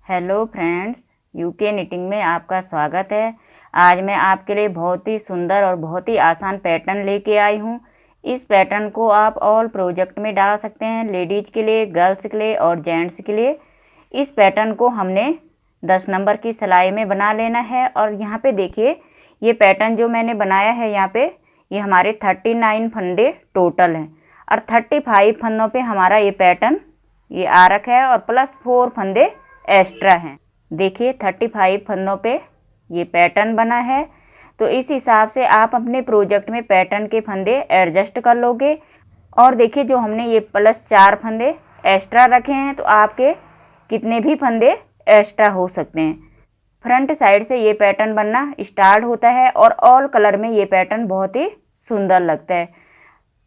Hello friends, UK knitting में आपका स्वागत है। आज मैं आपके लिए बहुत ही सुंदर और बहुत ही आसान पैटर्न लेके आई हूँ। इस पैटर्न को आप ऑल प्रोजेक्ट में डाल सकते हैं, लेडीज के लिए, गर्ल्स के लिए और जेंट्स के लिए। इस पैटर्न को हमने 10 नंबर की सिलाई में बना लेना है। और यहाँ पे देखिए, ये पैटर्न जो मैंने बनाया है यहाँ पे, ये हमारे 39 फंदे टोटल हैं और 35 फंदों पे हमारा ये पैटर्न ये आ रखा है और प्लस 4 फंदे एक्स्ट्रा हैं। देखिए 35 फंदों पे ये पैटर्न बना है। तो इस हिसाब से आप अपने प्रोजेक्ट में पैटर्न के फंदे एडजस्ट कर लोगे। और देखिए, जो हमने ये प्लस 4 फंदे एक्स्ट्रा रखे हैं, तो आपके कितने भी फंदे एक्स्ट्रा हो सकते हैं। फ्रंट साइड से ये पैटर्न बनना स्टार्ट होता है और ऑल कलर में ये पैटर्न बहुत ही सुंदर लगता है।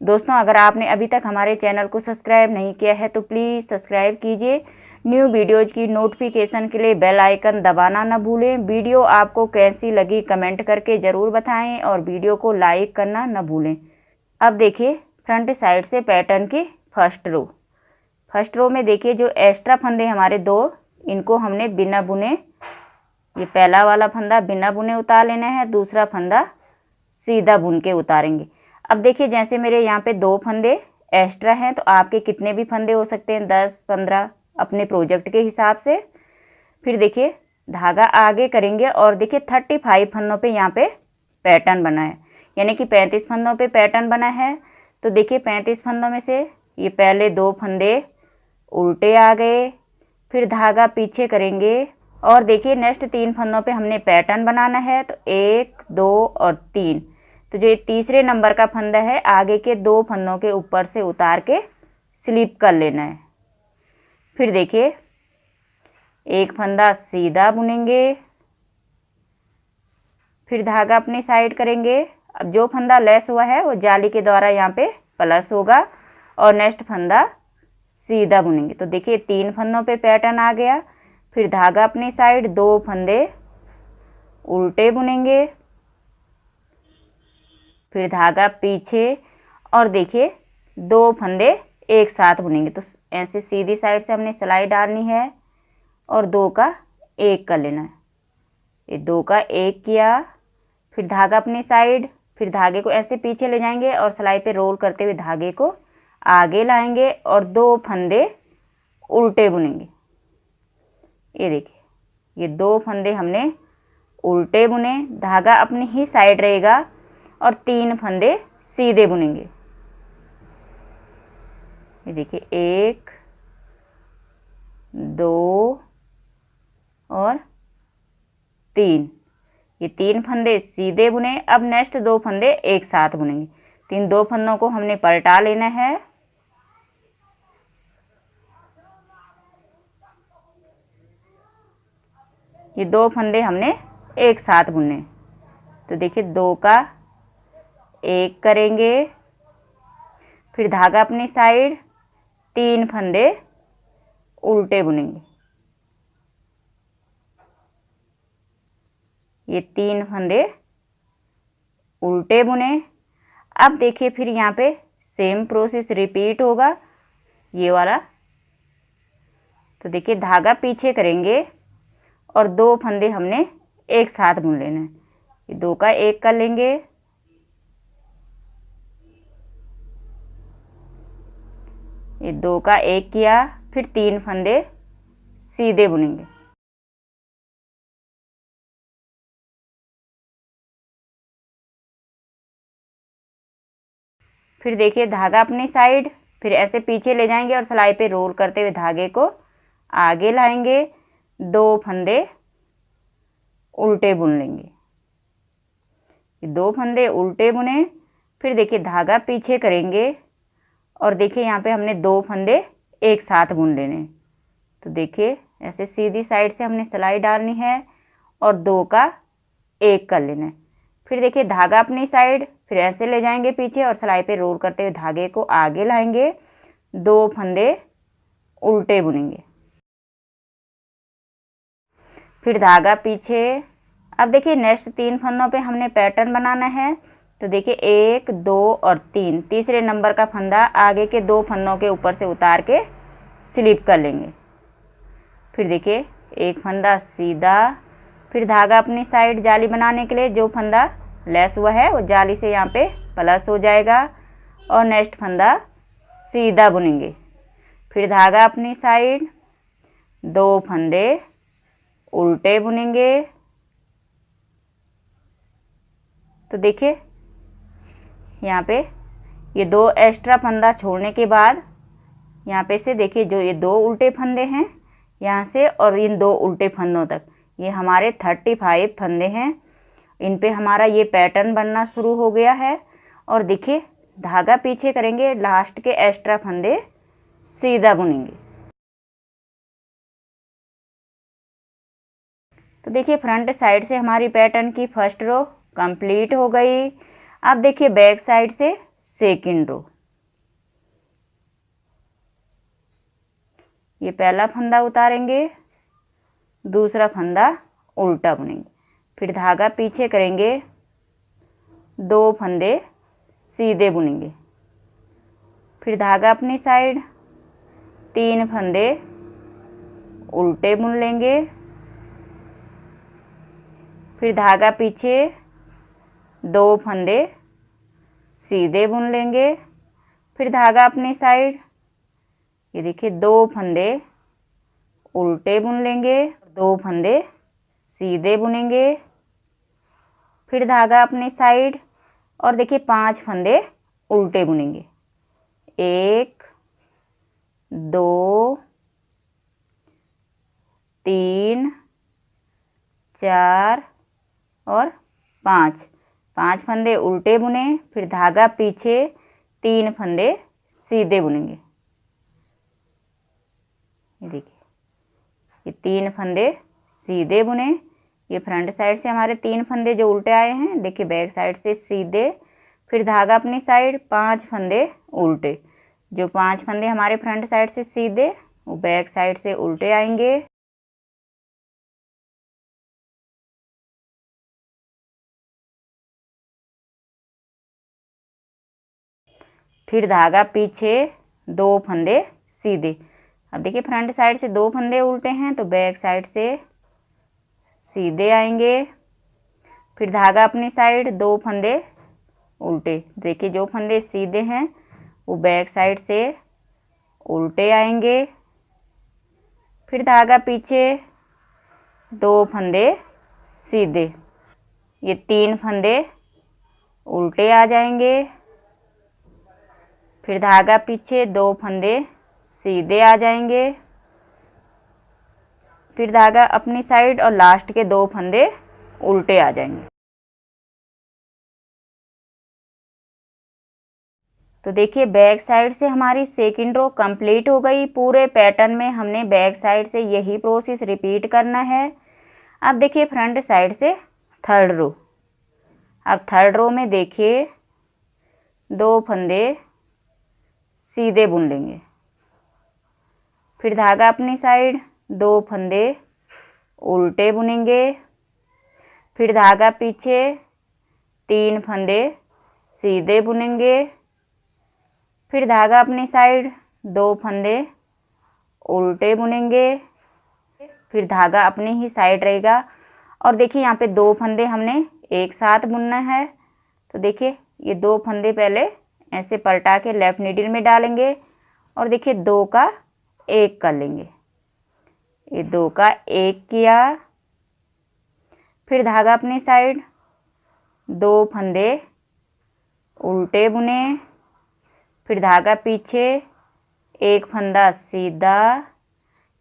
दोस्तों, अगर आपने अभी तक हमारे चैनल को सब्सक्राइब नहीं किया है तो प्लीज़ सब्सक्राइब कीजिए। न्यू वीडियोज़ की नोटिफिकेशन के लिए बेल आइकन दबाना न भूलें। वीडियो आपको कैसी लगी कमेंट करके ज़रूर बताएं और वीडियो को लाइक करना न भूलें। अब देखिए, फ्रंट साइड से पैटर्न की फर्स्ट रो में देखिए, जो एक्स्ट्रा फंदे हमारे 2, इनको हमने बिना बुने, ये पहला वाला फंदा बिना बुने उतार लेना है, दूसरा फंदा सीधा बुन के उतारेंगे। अब देखिए, जैसे मेरे यहाँ पे 2 फंदे एक्स्ट्रा हैं, तो आपके कितने भी फंदे हो सकते हैं, 10, 15, अपने प्रोजेक्ट के हिसाब से। फिर देखिए, धागा आगे करेंगे और देखिए 35 फंदों पे यहाँ पे पैटर्न बना है, यानी कि 35 फंदों पे पैटर्न बना है। तो देखिए 35 फंदों में से ये पहले 2 फंदे उल्टे आ गए, फिर धागा पीछे करेंगे और देखिए नेक्स्ट 3 फंदों पे हमने पैटर्न बनाना है। तो 1, 2 और 3। तो जो तीसरे नंबर का फंदा है, आगे के 2 फंदों के ऊपर से उतार के स्लिप कर लेना है। फिर देखिए, एक फंदा सीधा बुनेंगे, फिर धागा अपनी साइड करेंगे। अब जो फंदा लेस हुआ है वो जाली के द्वारा यहाँ पे प्लस होगा और नेक्स्ट फंदा सीधा बुनेंगे। तो देखिए 3 फंदों पे पैटर्न आ गया। फिर धागा अपनी साइड, 2 फंदे उल्टे बुनेंगे, फिर धागा पीछे और देखिए 2 फंदे एक साथ बुनेंगे। तो ऐसे सीधी साइड से हमने सिलाई डालनी है और 2 का 1 कर लेना है। ये 2 का 1 किया, फिर धागा अपनी साइड, फिर धागे को ऐसे पीछे ले जाएंगे और सिलाई पे रोल करते हुए धागे को आगे लाएंगे और 2 फंदे उल्टे बुनेंगे। ये देखिए, ये 2 फंदे हमने उल्टे बुने, धागा अपनी ही साइड रहेगा और 3 फंदे सीधे बुनेंगे। ये देखिए 1, 2 और 3। ये 3 फंदे सीधे बुने। अब नेक्स्ट 2 फंदे एक साथ बुनेंगे। 2 फंदों को हमने पलटा लेना है। ये 2 फंदे हमने एक साथ बुने। तो देखिए 2 का 1 करेंगे, फिर धागा अपनी साइड, 3 फंदे उल्टे बुनेंगे। ये 3 फंदे उल्टे बुने। अब देखिए, फिर यहाँ पे सेम प्रोसेस रिपीट होगा, ये वाला। तो देखिए धागा पीछे करेंगे और 2 फंदे हमने एक साथ बुन लेना है। ये 2 का 1 कर लेंगे, ये 2 का 1 किया, फिर 3 फंदे सीधे बुनेंगे। फिर देखिए धागा अपनी साइड, फिर ऐसे पीछे ले जाएंगे और सिलाई पे रोल करते हुए धागे को आगे लाएंगे, 2 फंदे उल्टे बुन लेंगे। ये 2 फंदे उल्टे बुने, फिर देखिए धागा पीछे करेंगे और देखिए यहाँ पे हमने 2 फंदे एक साथ बुन लेने। तो देखिए ऐसे सीधी साइड से हमने सिलाई डालनी है और 2 का 1 कर लेना है। फिर देखिए धागा अपनी साइड, फिर ऐसे ले जाएंगे पीछे और सिलाई पे रोल करते हुए धागे को आगे लाएंगे, 2 फंदे उल्टे बुनेंगे, फिर धागा पीछे। अब देखिए नेक्स्ट 3 फंदों पे हमने पैटर्न बनाना है। तो देखिए 1, 2 और 3, तीसरे नंबर का फंदा आगे के 2 फंदों के ऊपर से उतार के स्लिप कर लेंगे। फिर देखिए एक फंदा सीधा, फिर धागा अपनी साइड जाली बनाने के लिए जो फंदा लेस हुआ है वो जाली से यहाँ पे प्लस हो जाएगा और नेक्स्ट फंदा सीधा बुनेंगे। फिर धागा अपनी साइड, 2 फंदे उल्टे बुनेंगे। तो देखिए यहाँ पे ये 2 एक्स्ट्रा फंदा छोड़ने के बाद यहाँ पे से देखिए जो ये 2 उल्टे फंदे हैं यहाँ से और इन 2 उल्टे फंदों तक, ये हमारे 35 फंदे हैं। इन पे हमारा ये पैटर्न बनना शुरू हो गया है। और देखिए धागा पीछे करेंगे, लास्ट के एक्स्ट्रा फंदे सीधा बुनेंगे। तो देखिए फ्रंट साइड से हमारी पैटर्न की फर्स्ट रो कंप्लीट हो गई। अब देखिए बैक साइड से सेकंड रो, ये पहला फंदा उतारेंगे, दूसरा फंदा उल्टा बुनेंगे, फिर धागा पीछे करेंगे, 2 फंदे सीधे बुनेंगे, फिर धागा अपनी साइड, 3 फंदे उल्टे बुन लेंगे, फिर धागा पीछे, 2 फंदे सीधे बुन लेंगे, फिर धागा अपनी साइड, ये देखिए 2 फंदे उल्टे बुन लेंगे, 2 फंदे सीधे बुनेंगे, फिर धागा अपनी साइड और देखिए 5 फंदे उल्टे बुनेंगे, 1 2 3 4 और 5 फंदे उल्टे बुने, फिर धागा पीछे, 3 फंदे सीधे बुनेंगे। ये देखिए ये 3 फंदे सीधे बुने। ये फ्रंट साइड से हमारे 3 फंदे जो उल्टे आए हैं, देखिए बैक साइड से सीधे, फिर धागा अपनी साइड, 5 फंदे उल्टे, जो 5 फंदे हमारे फ्रंट साइड से सीधे वो बैक साइड से उल्टे आएंगे। फिर धागा पीछे, 2 फंदे सीधे। अब देखिए फ्रंट साइड से 2 फंदे उल्टे हैं तो बैक साइड से सीधे आएंगे, फिर धागा अपनी साइड, 2 फंदे उल्टे, देखिए जो फंदे सीधे हैं वो बैक साइड से उल्टे आएंगे, फिर धागा पीछे, 2 फंदे सीधे, ये 3 फंदे उल्टे आ जाएंगे, फिर धागा पीछे, 2 फंदे सीधे आ जाएंगे, फिर धागा अपनी साइड और लास्ट के 2 फंदे उल्टे आ जाएंगे। तो देखिए बैक साइड से हमारी सेकंड रो कंप्लीट हो गई। पूरे पैटर्न में हमने बैक साइड से यही प्रोसेस रिपीट करना है। अब देखिए फ्रंट साइड से थर्ड रो। अब थर्ड रो में देखिए 2 फंदे सीधे बुन लेंगे, फिर धागा अपनी साइड, 2 फंदे उल्टे बुनेंगे, फिर धागा पीछे, 3 फंदे सीधे बुनेंगे, फिर धागा अपनी साइड, 2 फंदे उल्टे बुनेंगे, फिर धागा अपनी ही साइड रहेगा। और देखिए यहाँ पे 2 फंदे हमने एक साथ बुनना है। तो देखिए ये 2 फंदे पहले ऐसे पलटा के लेफ्ट नीडल में डालेंगे और देखिए 2 का 1 कर लेंगे, ये 2 का 1 किया, फिर धागा अपनी साइड, 2 फंदे उल्टे बुने, फिर धागा पीछे, 1 फंदा सीधा,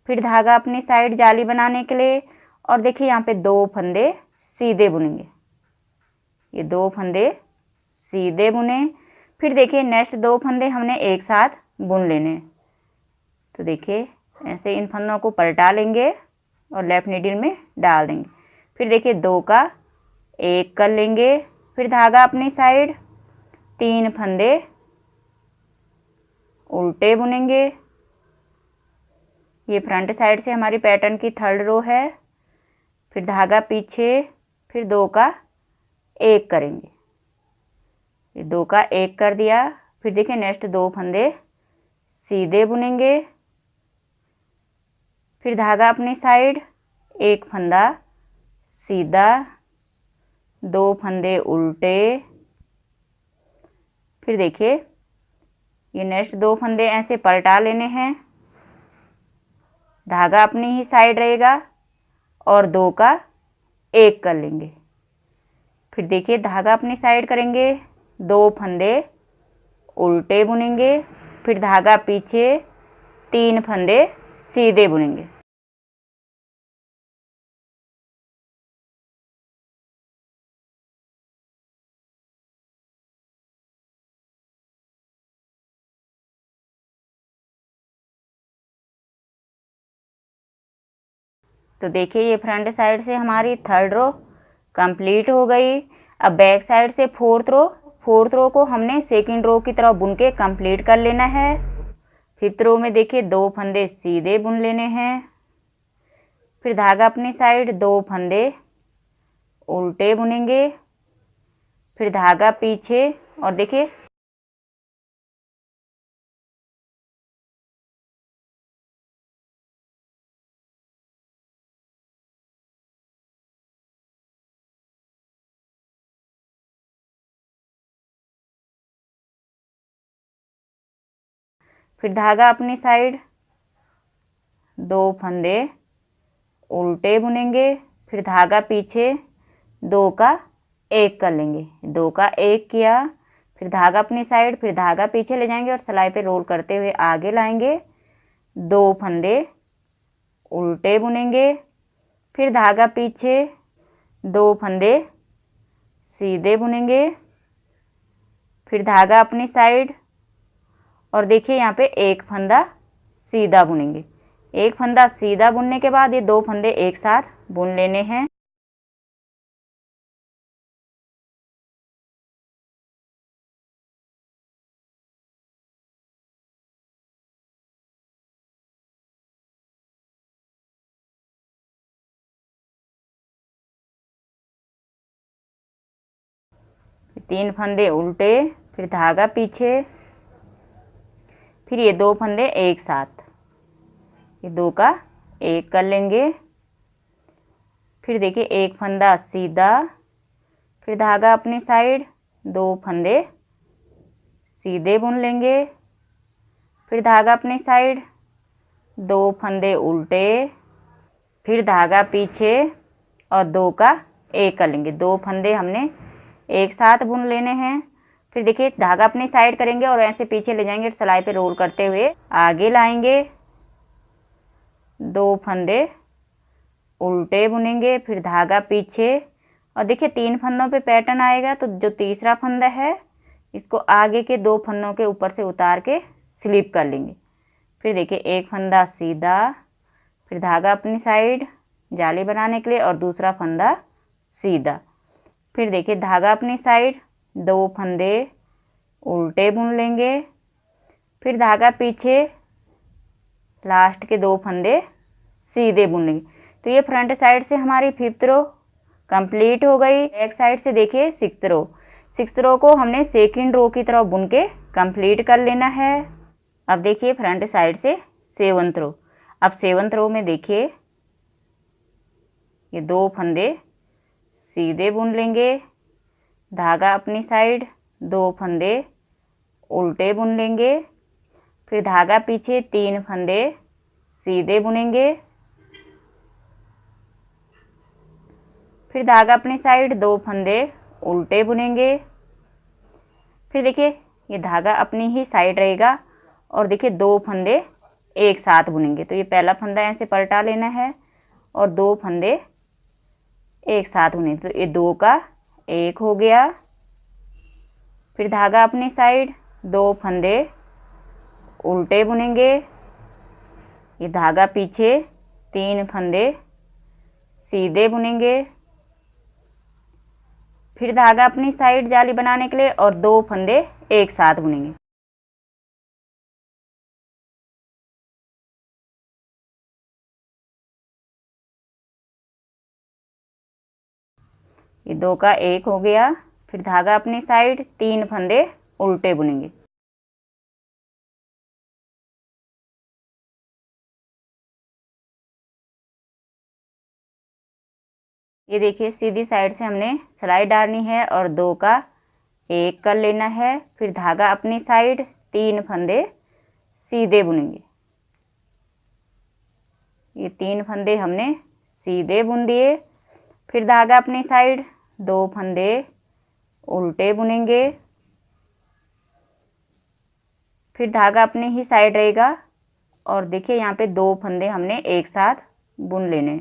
फिर धागा अपनी साइड जाली बनाने के लिए और देखिए यहाँ पे 2 फंदे सीधे बुनेंगे, ये 2 फंदे सीधे बुने, फिर देखिए नेक्स्ट 2 फंदे हमने एक साथ बुन लेने। तो देखिए ऐसे इन फंदों को पलटा लेंगे और लेफ्ट नीडल में डाल देंगे, फिर देखिए 2 का 1 कर लेंगे, फिर धागा अपनी साइड, 3 फंदे उल्टे बुनेंगे। ये फ्रंट साइड से हमारी पैटर्न की थर्ड रो है, फिर धागा पीछे, फिर 2 का 1 करेंगे, ये 2 का 1 कर दिया, फिर देखिए नेक्स्ट 2 फंदे सीधे बुनेंगे, फिर धागा अपनी साइड, एक फंदा सीधा, 2 फंदे उल्टे। फिर देखिए ये नेक्स्ट 2 फंदे ऐसे पलटा लेने हैं, धागा अपनी ही साइड रहेगा और 2 का 1 कर लेंगे। फिर देखिए धागा अपनी साइड करेंगे, 2 फंदे उल्टे बुनेंगे, फिर धागा पीछे, 3 फंदे सीधे बुनेंगे। तो देखिए ये फ्रंट साइड से हमारी 3rd रो कंप्लीट हो गई। अब बैक साइड से 4th रो को हमने 2nd रो की तरह बुन के कंप्लीट कर लेना है। 5th रो में देखिए 2 फंदे सीधे बुन लेने हैं, फिर धागा अपनी साइड, 2 फंदे उल्टे बुनेंगे, फिर धागा पीछे और देखिए फिर धागा अपनी साइड, 2 फंदे उल्टे बुनेंगे, फिर धागा पीछे, 2 का 1 कर लेंगे, 2 का 1 किया, फिर धागा अपनी साइड, फिर धागा पीछे ले जाएंगे और सिलाई पे रोल करते हुए आगे लाएंगे, 2 फंदे उल्टे बुनेंगे, फिर धागा पीछे, 2 फंदे सीधे बुनेंगे, फिर धागा अपनी साइड और देखिए यहाँ पे 1 फंदा सीधा बुनेंगे। 1 फंदा सीधा बुनने के बाद ये 2 फंदे एक साथ बुन लेने हैं। फिर 3 फंदे उल्टे, फिर धागा पीछे, फिर ये 2 फंदे एक साथ, ये 2 का 1 कर लेंगे, फिर देखिए 1 फंदा सीधा, फिर धागा अपनी साइड, 2 फंदे सीधे बुन लेंगे, फिर धागा अपनी साइड, 2 फंदे उल्टे, फिर धागा पीछे और 2 का 1 कर लेंगे। 2 फंदे हमने एक साथ बुन लेने हैं। फिर देखिए धागा अपनी साइड करेंगे और ऐसे पीछे ले जाएंगे, सिलाई पे रोल करते हुए आगे लाएंगे, 2 फंदे उल्टे बुनेंगे, फिर धागा पीछे और देखिए 3 फंदों पे पैटर्न आएगा, तो जो तीसरा फंदा है इसको आगे के 2 फंदों के ऊपर से उतार के स्लिप कर लेंगे। फिर देखिए 1 फंदा सीधा, फिर धागा अपनी साइड जाली बनाने के लिए और दूसरा फंदा सीधा, फिर देखिए धागा अपनी साइड, 2 फंदे उल्टे बुन लेंगे, फिर धागा पीछे, लास्ट के 2 फंदे सीधे बुन लेंगे। तो ये फ्रंट साइड से हमारी 5th रो कंप्लीट हो गई। बैक साइड से देखिए 6th रो, 6th रो को हमने 2nd रो की तरह बुन के कंप्लीट कर लेना है। अब देखिए फ्रंट साइड से 7th रो। अब 7th रो में देखिए ये 2 फंदे सीधे बुन लेंगे, धागा अपनी साइड, 2 फंदे उल्टे बुन लेंगे, फिर धागा पीछे, 3 फंदे सीधे बुनेंगे, फिर धागा अपनी साइड, 2 फंदे उल्टे बुनेंगे, फिर देखिए ये धागा अपनी ही साइड रहेगा और देखिए 2 फंदे एक साथ बुनेंगे। तो ये पहला फंदा ऐसे पलटा लेना है और 2 फंदे एक साथ बुनेंगे, तो ये 2 का 1 हो गया। फिर धागा अपनी साइड, 2 फंदे उल्टे बुनेंगे, ये धागा पीछे, 3 फंदे सीधे बुनेंगे, फिर धागा अपनी साइड जाली बनाने के लिए और 2 फंदे एक साथ बुनेंगे। ये 2 का 1 हो गया। फिर धागा अपनी साइड, 3 फंदे उल्टे बुनेंगे। ये देखिए सीधी साइड से हमने सिलाई डालनी है और 2 का 1 कर लेना है। फिर धागा अपनी साइड 3 फंदे सीधे बुनेंगे। ये 3 फंदे हमने सीधे बुन दिए। फिर धागा अपनी साइड 2 फंदे उल्टे बुनेंगे। फिर धागा अपनी ही साइड रहेगा और देखिए यहाँ पे 2 फंदे हमने एक साथ बुन लेने।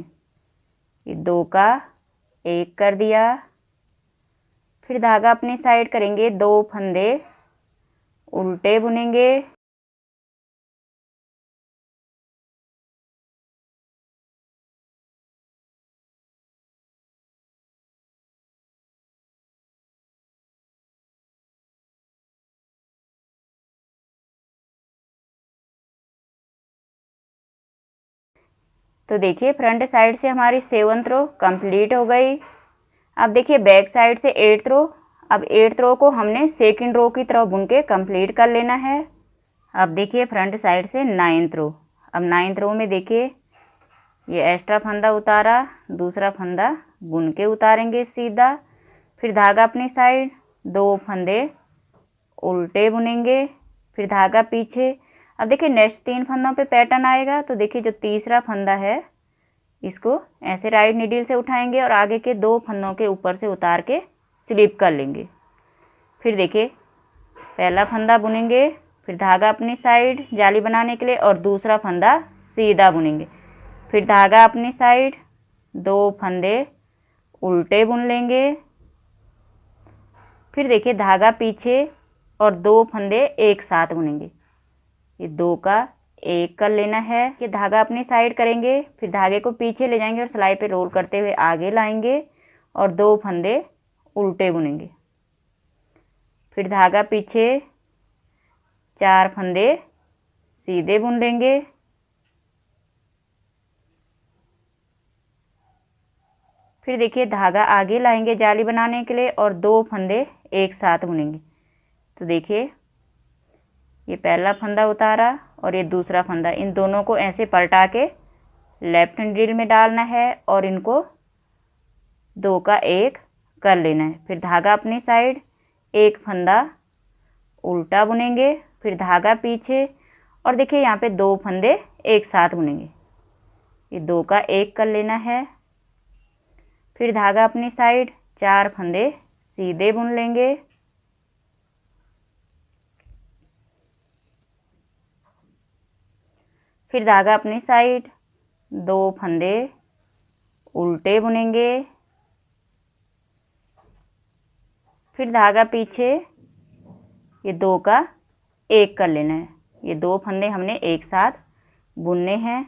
ये 2 का 1 कर दिया। फिर धागा अपनी साइड करेंगे, 2 फंदे उल्टे बुनेंगे। तो देखिए फ्रंट साइड से हमारी 7th रो कंप्लीट हो गई। अब देखिए बैक साइड से 8th रो। अब 8th रो को हमने 2nd रो की तरफ बुन के कंप्लीट कर लेना है। अब देखिए फ्रंट साइड से 9th रो। अब 9th रो में देखिए ये एक्स्ट्रा फंदा उतारा, दूसरा फंदा बुन के उतारेंगे सीधा। फिर धागा अपनी साइड 2 फंदे उल्टे बुनेंगे। फिर धागा पीछे। अब देखिए नेक्स्ट 3 फंदों पे पैटर्न आएगा। तो देखिए जो तीसरा फंदा है इसको ऐसे राइट नीडल से उठाएंगे और आगे के 2 फंदों के ऊपर से उतार के स्लिप कर लेंगे। फिर देखिए पहला फंदा बुनेंगे, फिर धागा अपनी साइड जाली बनाने के लिए और दूसरा फंदा सीधा बुनेंगे। फिर धागा अपनी साइड 2 फंदे उल्टे बुन लेंगे। फिर देखिए धागा पीछे और 2 फंदे एक साथ बुनेंगे। ये 2 का 1 कर लेना है। ये धागा अपनी साइड करेंगे, फिर धागे को पीछे ले जाएंगे और सिलाई पे रोल करते हुए आगे लाएंगे और 2 फंदे उल्टे बुनेंगे। फिर धागा पीछे 4 फंदे सीधे बुन लेंगे। फिर देखिए धागा आगे लाएंगे जाली बनाने के लिए और 2 फंदे एक साथ बुनेंगे। तो देखिए ये पहला फंदा उतारा और ये दूसरा फंदा, इन दोनों को ऐसे पलटा के लेफ्ट नीडल में डालना है और इनको 2 का 1 कर लेना है। फिर धागा अपनी साइड 1 फंदा उल्टा बुनेंगे। फिर धागा पीछे और देखिए यहाँ पे 2 फंदे एक साथ बुनेंगे। ये 2 का 1 कर लेना है। फिर धागा अपनी साइड 4 फंदे सीधे बुन लेंगे। फिर धागा अपनी साइड 2 फंदे उल्टे बुनेंगे। फिर धागा पीछे ये 2 का 1 कर लेना है। ये 2 फंदे हमने एक साथ बुनने हैं।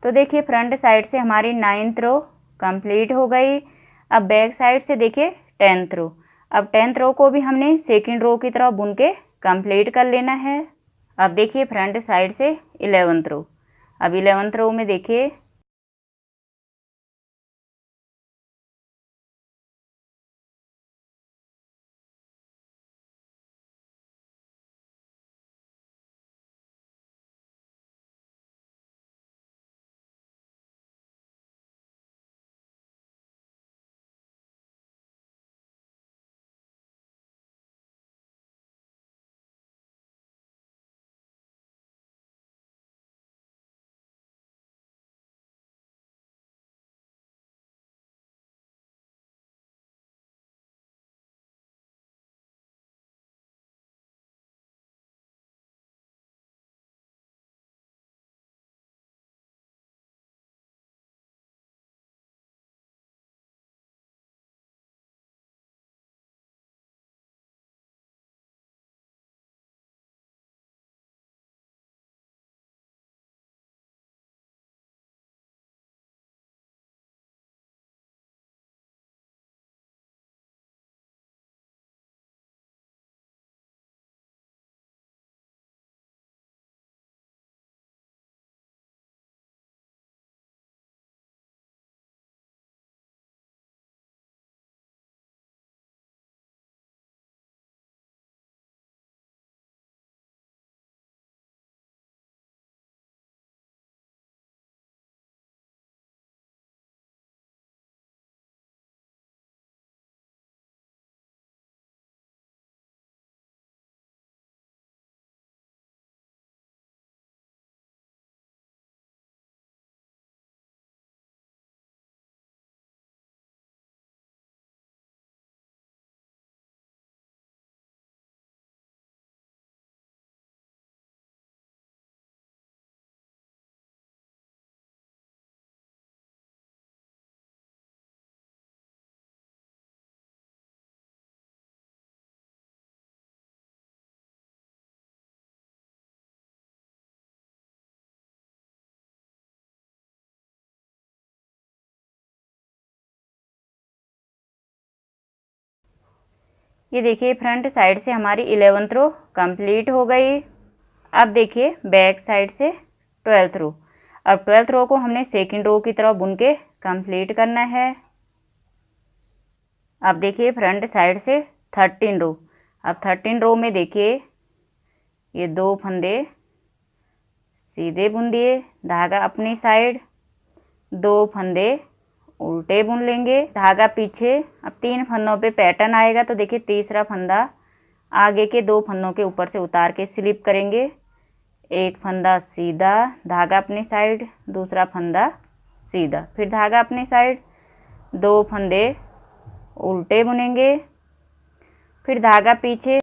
तो देखिए फ्रंट साइड से हमारी 9th रो कंप्लीट हो गई। अब बैक साइड से देखिए 10th रो। अब 10th रो को भी हमने 2nd रो की तरफ बुन के कंप्लीट कर लेना है। अब देखिए फ्रंट साइड से 11th रो। अब 11th रो में देखिए ये देखिए फ्रंट साइड से हमारी 11th रो कंप्लीट हो गई। अब देखिए बैक साइड से 12th रो। अब 12th रो को हमने सेकंड रो की तरफ बुन के कंप्लीट करना है। अब देखिए फ्रंट साइड से 13 रो। अब 13 रो में देखिए ये 2 फंदे सीधे बुन दिए, धागा अपनी साइड, 2 फंदे उल्टे बुन लेंगे, धागा पीछे। अब 3 फंदों पे पैटर्न आएगा तो देखिए तीसरा फंदा आगे के 2 फंदों के ऊपर से उतार के स्लिप करेंगे। एक फंदा सीधा, धागा अपनी साइड, दूसरा फंदा सीधा, फिर धागा अपनी साइड, 2 फंदे उल्टे बुनेंगे, फिर धागा पीछे,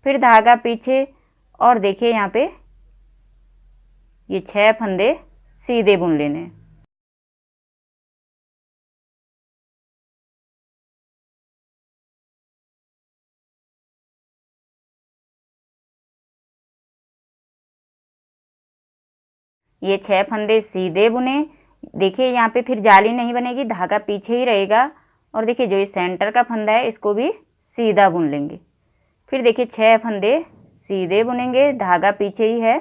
फिर धागा पीछे। और देखिए यहाँ पे ये 6 फंदे सीधे बुन लेने। ये 6 फंदे सीधे बुने। देखिए यहाँ पे फिर जाली नहीं बनेगी, धागा पीछे ही रहेगा। और देखिए जो ये सेंटर का फंदा है इसको भी सीधा बुन लेंगे। फिर देखिए 6 फंदे सीधे बुनेंगे, धागा पीछे ही है,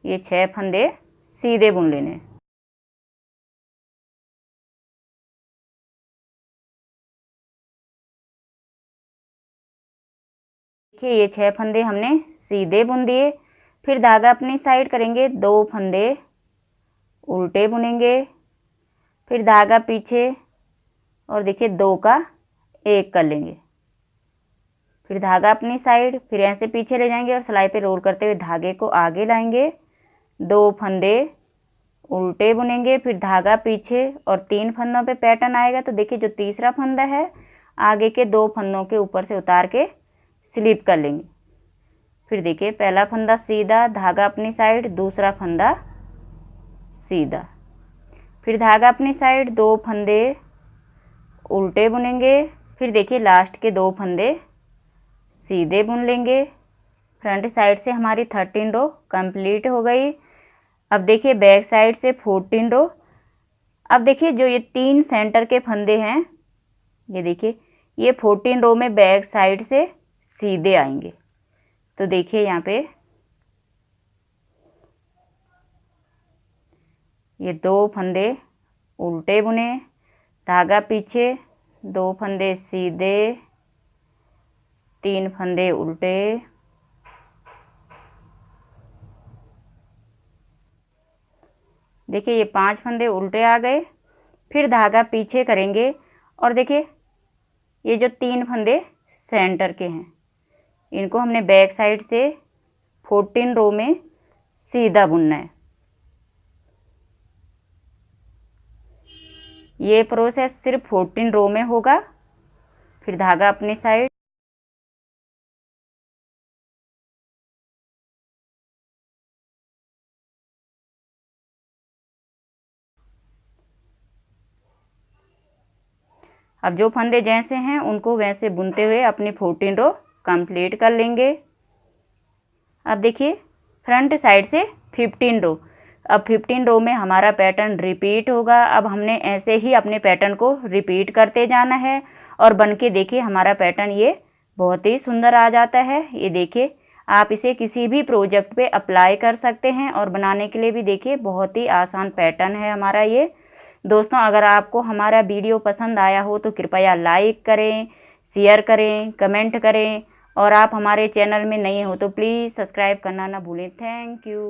ये 6 फंदे सीधे बुन लेने। देखिए ये 6 फंदे हमने सीधे बुन दिए। फिर धागा अपनी साइड करेंगे, 2 फंदे उल्टे बुनेंगे, फिर धागा पीछे और देखिए 2 का 1 कर लेंगे, फिर धागा अपनी साइड, फिर ऐसे पीछे ले जाएंगे और सिलाई पे रोल करते हुए धागे को आगे लाएंगे, 2 फंदे उल्टे बुनेंगे, फिर धागा पीछे और 3 फंदों पे पैटर्न आएगा तो देखिए जो तीसरा फंदा है आगे के 2 फंदों के ऊपर से उतार के स्लिप कर लेंगे। फिर देखिए पहला फंदा सीधा, धागा अपनी साइड, दूसरा फंदा सीधा, फिर धागा अपनी साइड, 2 फंदे उल्टे बुनेंगे, फिर देखिए लास्ट के 2 फंदे सीधे बुन लेंगे। फ्रंट साइड से हमारी 13 रो कंप्लीट हो गई। अब देखिए बैक साइड से 14 रो। अब देखिए जो ये 3 सेंटर के फंदे हैं, ये देखिए ये 14 रो में बैक साइड से सीधे आएंगे। तो देखिए यहाँ पे ये 2 फंदे उल्टे बुने, धागा पीछे, 2 फंदे सीधे, 3 फंदे उल्टे, देखिए ये 5 फंदे उल्टे आ गए। फिर धागा पीछे करेंगे और देखिए ये जो 3 फंदे सेंटर के हैं इनको हमने बैक साइड से 14 रो में सीधा बुनना है। ये प्रोसेस सिर्फ 14 रो में होगा। फिर धागा अपनी साइड, अब जो फंदे जैसे हैं उनको वैसे बुनते हुए अपनी 14 रो कंप्लीट कर लेंगे। अब देखिए फ्रंट साइड से 15 रो। अब 15 रो में हमारा पैटर्न रिपीट होगा। अब हमने ऐसे ही अपने पैटर्न को रिपीट करते जाना है और बन के देखिए हमारा पैटर्न ये बहुत ही सुंदर आ जाता है। ये देखिए आप इसे किसी भी प्रोजेक्ट पे अप्लाई कर सकते हैं और बनाने के लिए भी देखिए बहुत ही आसान पैटर्न है हमारा ये। दोस्तों अगर आपको हमारा वीडियो पसंद आया हो तो कृपया लाइक करें, शेयर करें, कमेंट करें और आप हमारे चैनल में नए हो तो प्लीज़ सब्सक्राइब करना ना भूलें। Thank you.